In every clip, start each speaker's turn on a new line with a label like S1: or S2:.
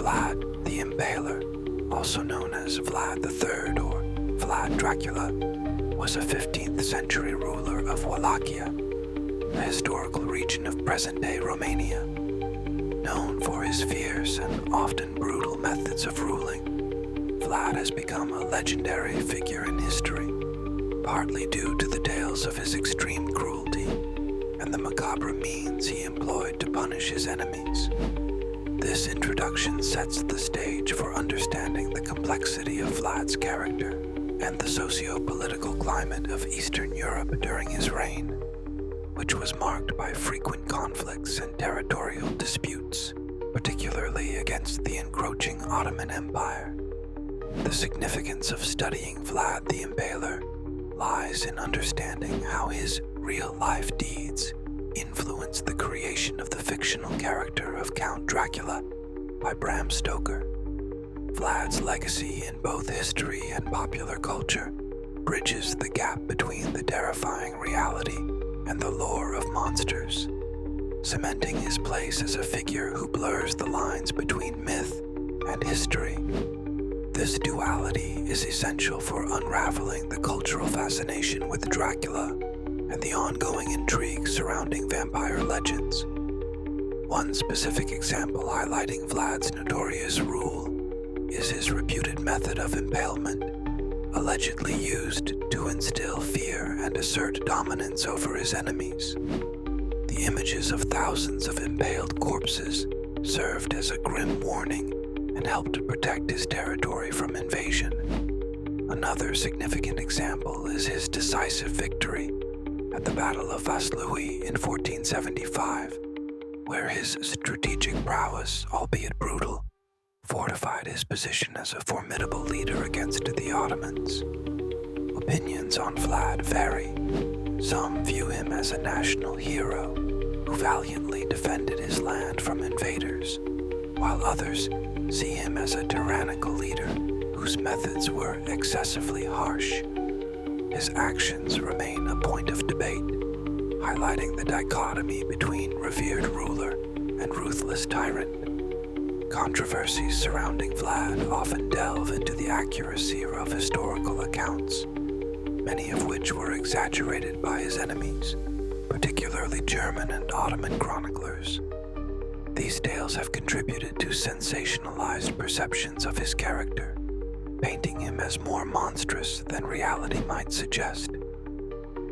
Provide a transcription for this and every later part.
S1: Vlad the Impaler, also known as Vlad III or Vlad Dracula, was a 15th century ruler of Wallachia, a historical region of present-day Romania. Known for his fierce and often brutal methods of ruling, Vlad has become a legendary figure in history, partly due to the tales of his extreme cruelty and the macabre means he employed to punish his enemies. This introduction sets the stage for understanding the complexity of Vlad's character and the socio-political climate of Eastern Europe during his reign, which was marked by frequent conflicts and territorial disputes, particularly against the encroaching Ottoman Empire. The significance of studying Vlad the Impaler lies in understanding how his real-life deeds influenced the creation of the fictional character of Count Dracula by Bram Stoker. Vlad's legacy in both history and popular culture bridges the gap between the terrifying reality and the lore of monsters, cementing his place as a figure who blurs the lines between myth and history. This duality is essential for unraveling the cultural fascination with Dracula and the ongoing intrigue surrounding vampire legends. One specific example highlighting Vlad's notorious rule is his reputed method of impalement, allegedly used to instill fear and assert dominance over his enemies. The images of thousands of impaled corpses served as a grim warning and helped to protect his territory from invasion. Another significant example is his decisive victory at the Battle of Vaslui in 1475, where his strategic prowess, albeit brutal, fortified his position as a formidable leader against the Ottomans. Opinions on Vlad vary. Some view him as a national hero who valiantly defended his land from invaders, while others see him as a tyrannical leader whose methods were excessively harsh. His actions remain a point of debate, highlighting the dichotomy between revered ruler and ruthless tyrant. Controversies surrounding Vlad often delve into the accuracy of historical accounts, many of which were exaggerated by his enemies, particularly German and Ottoman chroniclers. These tales have contributed to sensationalized perceptions of his character, painting him as more monstrous than reality might suggest.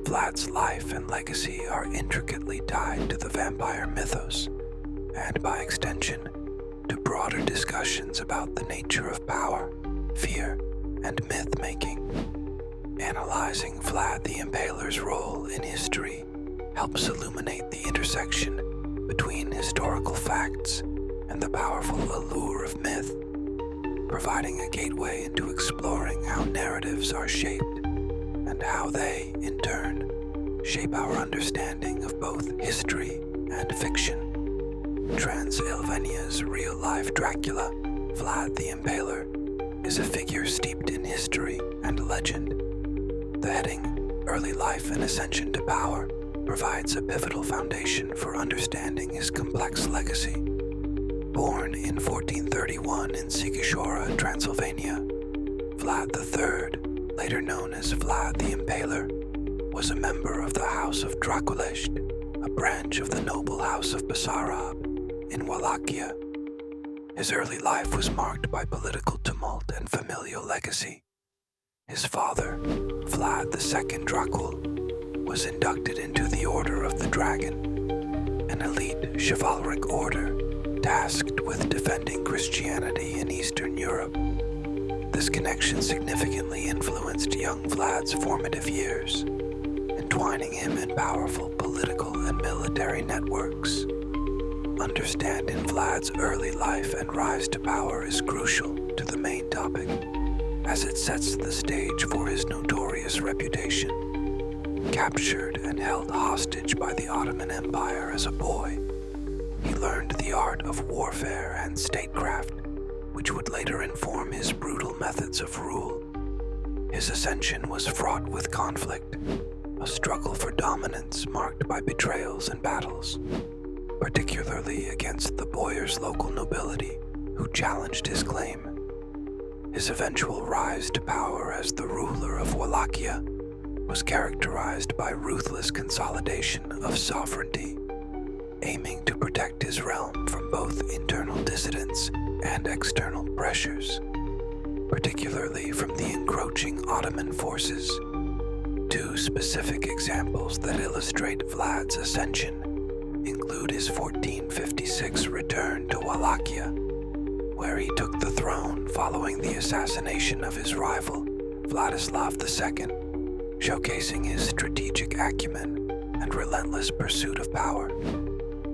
S1: Vlad's life and legacy are intricately tied to the vampire mythos, and by extension, to broader discussions about the nature of power, fear, and myth-making. Analyzing Vlad the Impaler's role in history helps illuminate the intersection between historical facts and the powerful allure of myth, providing a gateway into exploring how narratives are shaped and how they, in turn, shape our understanding of both history and fiction. Transylvania's real-life Dracula, Vlad the Impaler, is a figure steeped in history and legend. The heading, Early Life and Ascension to Power, provides a pivotal foundation for understanding his complex legacy. Born in 1431 in Sighișoara, Transylvania, Vlad III, later known as Vlad the Impaler, was a member of the House of Draculești, a branch of the noble House of Basarab in Wallachia. His early life was marked by political tumult and familial legacy. His father, Vlad II Dracul, was inducted into the Order of the Dragon, an elite chivalric order tasked with defending Christianity in Eastern Europe. This connection significantly influenced young Vlad's formative years, entwining him in powerful political and military networks. Understanding Vlad's early life and rise to power is crucial to the main topic, as it sets the stage for his notorious reputation. Captured and held hostage by the Ottoman Empire as a boy, he learned the art of warfare and statecraft, which would later inform his brutal methods of rule. His ascension was fraught with conflict, a struggle for dominance marked by betrayals and battles, particularly against the boyar's local nobility who challenged his claim. His eventual rise to power as the ruler of Wallachia was characterized by ruthless consolidation of sovereignty, aiming to protect his realm from both internal dissidents and external pressures, particularly from the encroaching Ottoman forces. Two specific examples that illustrate Vlad's ascension include his 1456 return to Wallachia, where he took the throne following the assassination of his rival, Vladislav II, showcasing his strategic acumen and relentless pursuit of power.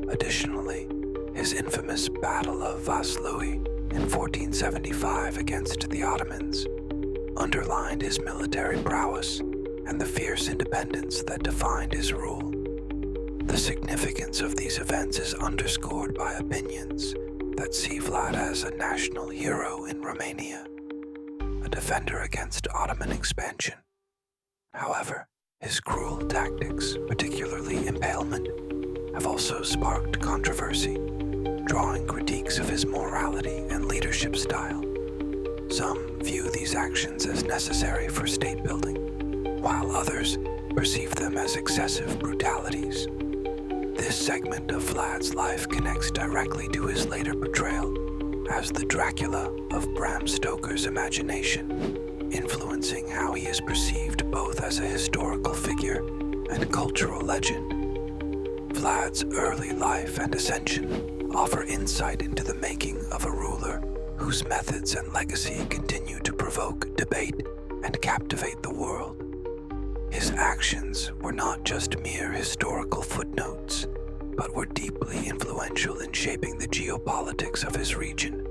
S1: Additionally, his infamous Battle of Vaslui in 1475 against the Ottomans underlined his military prowess and the fierce independence that defined his rule. The significance of these events is underscored by opinions that see Vlad as a national hero in Romania, a defender against Ottoman expansion. However, his cruel tactics, particularly impalement, have also sparked controversy, drawing critiques of his morality and leadership style. Some view these actions as necessary for state building, while others perceive them as excessive brutalities. This segment of Vlad's life connects directly to his later portrayal as the Dracula of Bram Stoker's imagination, influencing how he is perceived both as a historical figure and cultural legend. Vlad's early life and ascension offer insight into the making of a ruler whose methods and legacy continue to provoke debate and captivate the world. His actions were not just mere historical footnotes, but were deeply influential in shaping the geopolitics of his region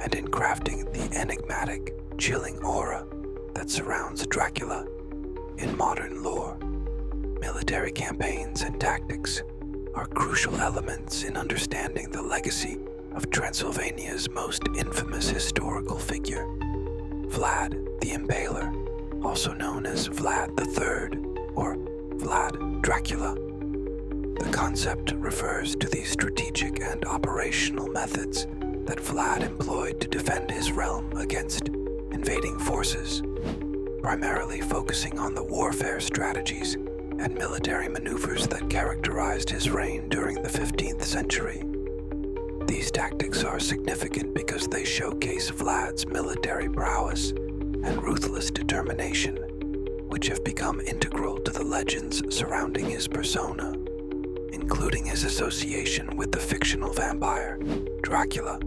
S1: and in crafting the enigmatic, chilling aura that surrounds Dracula. In modern lore, military campaigns and tactics are crucial elements in understanding the legacy of Transylvania's most infamous historical figure, Vlad the Impaler, also known as Vlad III or Vlad Dracula. The concept refers to the strategic and operational methods that Vlad employed to defend his realm against invading forces, primarily focusing on the warfare strategies and military maneuvers that characterized his reign during the 15th century. These tactics are significant because they showcase Vlad's military prowess and ruthless determination, which have become integral to the legends surrounding his persona, including his association with the fictional vampire, Dracula.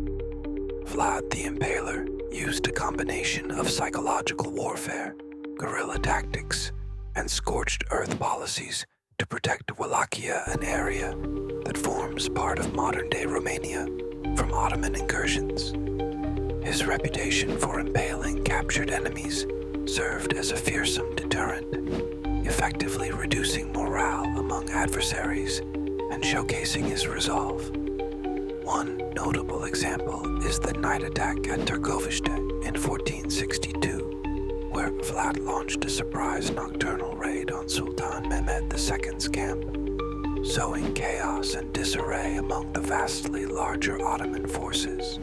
S1: Vlad the Impaler used a combination of psychological warfare, guerrilla tactics, and scorched earth policies to protect Wallachia, an area that forms part of modern-day Romania, from Ottoman incursions. His reputation for impaling captured enemies served as a fearsome deterrent, effectively reducing morale among adversaries and showcasing his resolve. One notable example is the night attack at Târgoviște in 1462, where Vlad launched a surprise nocturnal raid on Sultan Mehmed II's camp, sowing chaos and disarray among the vastly larger Ottoman forces.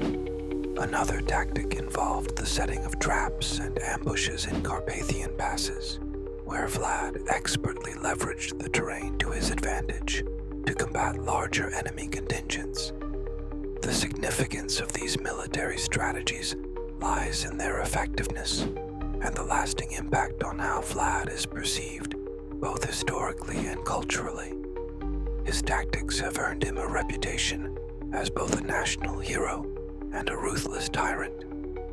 S1: Another tactic involved the setting of traps and ambushes in Carpathian passes, where Vlad expertly leveraged the terrain to his advantage to combat larger enemy contingents. The significance of these military strategies lies in their effectiveness and the lasting impact on how Vlad is perceived, both historically and culturally. His tactics have earned him a reputation as both a national hero and a ruthless tyrant,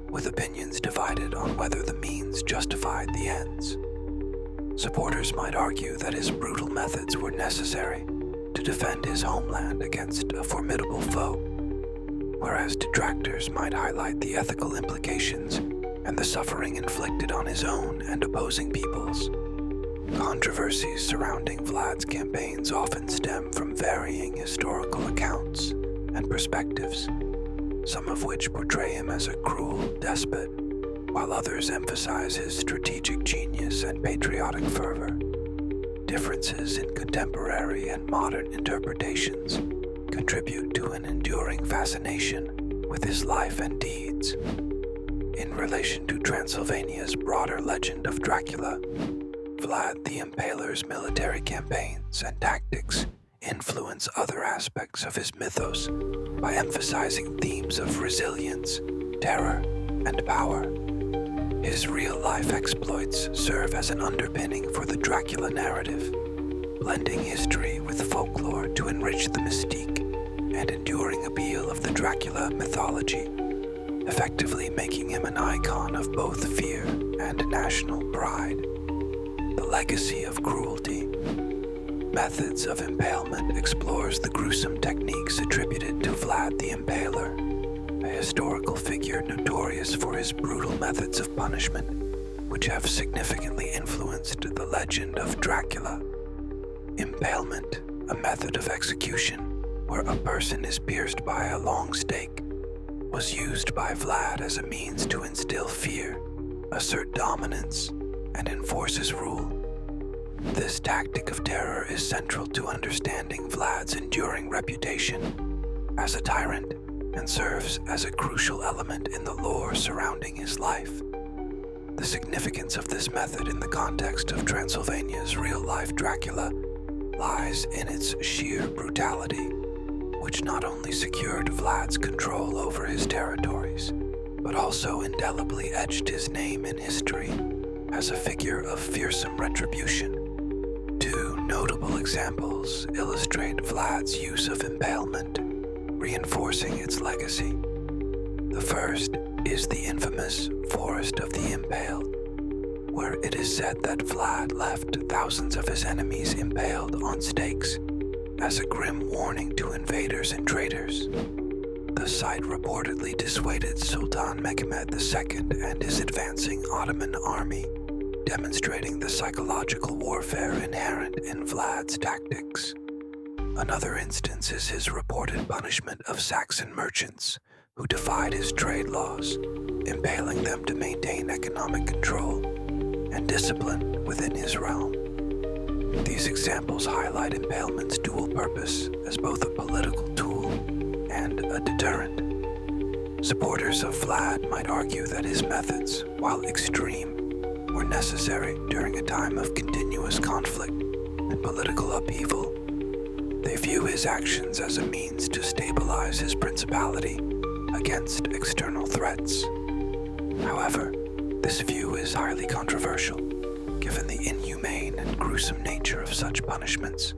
S1: with opinions divided on whether the means justified the ends. Supporters might argue that his brutal methods were necessary to defend his homeland against a formidable foe, whereas detractors might highlight the ethical implications and the suffering inflicted on his own and opposing peoples. Controversies surrounding Vlad's campaigns often stem from varying historical accounts and perspectives, some of which portray him as a cruel despot, while others emphasize his strategic genius and patriotic fervor. Differences in contemporary and modern interpretations contribute to an enduring fascination with his life and deeds. In relation to Transylvania's broader legend of Dracula, Vlad the Impaler's military campaigns and tactics influence other aspects of his mythos by emphasizing themes of resilience, terror, and power. His real-life exploits serve as an underpinning for the Dracula narrative, blending history with folklore to enrich the mystique and enduring appeal of the Dracula mythology, effectively making him an icon of both fear and national pride. The legacy of cruelty. Methods of Impalement explores the gruesome techniques attributed to Vlad the Impaler, a historical figure notorious for his brutal methods of punishment, which have significantly influenced the legend of Dracula. Impalement, a method of execution where a person is pierced by a long stake, was used by Vlad as a means to instill fear, assert dominance, and enforce his rule. This tactic of terror is central to understanding Vlad's enduring reputation as a tyrant and serves as a crucial element in the lore surrounding his life. The significance of this method in the context of Transylvania's real-life Dracula lies in its sheer brutality, which not only secured Vlad's control over his territories, but also indelibly etched his name in history as a figure of fearsome retribution. Two notable examples illustrate Vlad's use of impalement, reinforcing its legacy. The first is the infamous Forest of the Impaled, where it is said that Vlad left thousands of his enemies impaled on stakes as a grim warning to invaders and traitors. The site reportedly dissuaded Sultan Mehmed II and his advancing Ottoman army, demonstrating the psychological warfare inherent in Vlad's tactics. Another instance is his reported punishment of Saxon merchants who defied his trade laws, impaling them to maintain economic control and discipline within his realm. These examples highlight impalement's dual purpose as both a political tool and a deterrent. Supporters of Vlad might argue that his methods, while extreme, were necessary during a time of continuous conflict and political upheaval. They view his actions as a means to stabilize his principality against external threats. However, this view is highly controversial, given the inhumane and gruesome nature of such punishments.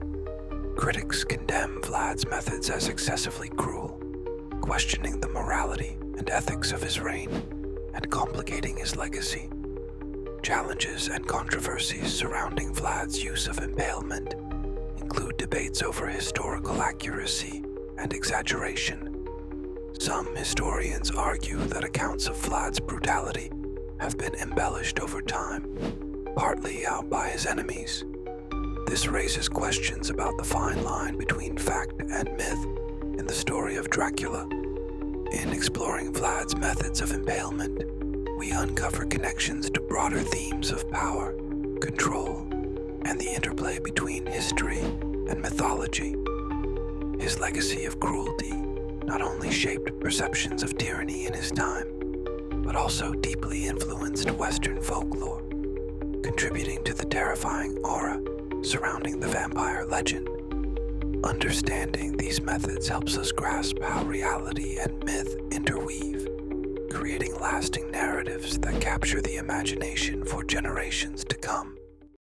S1: Critics condemn Vlad's methods as excessively cruel, questioning the morality and ethics of his reign and complicating his legacy. Challenges and controversies surrounding Vlad's use of impalement include debates over historical accuracy and exaggeration. Some historians argue that accounts of Vlad's brutality have been embellished over time, partly out by his enemies. This raises questions about the fine line between fact and myth in the story of Dracula. In exploring Vlad's methods of impalement, we uncover connections to broader themes of power, control, and the interplay between history and mythology. His legacy of cruelty not only shaped perceptions of tyranny in his time, but also deeply influenced Western folklore, contributing to the terrifying aura surrounding the vampire legend. Understanding these methods helps us grasp how reality and myth interweave, creating lasting narratives that capture the imagination for generations to come.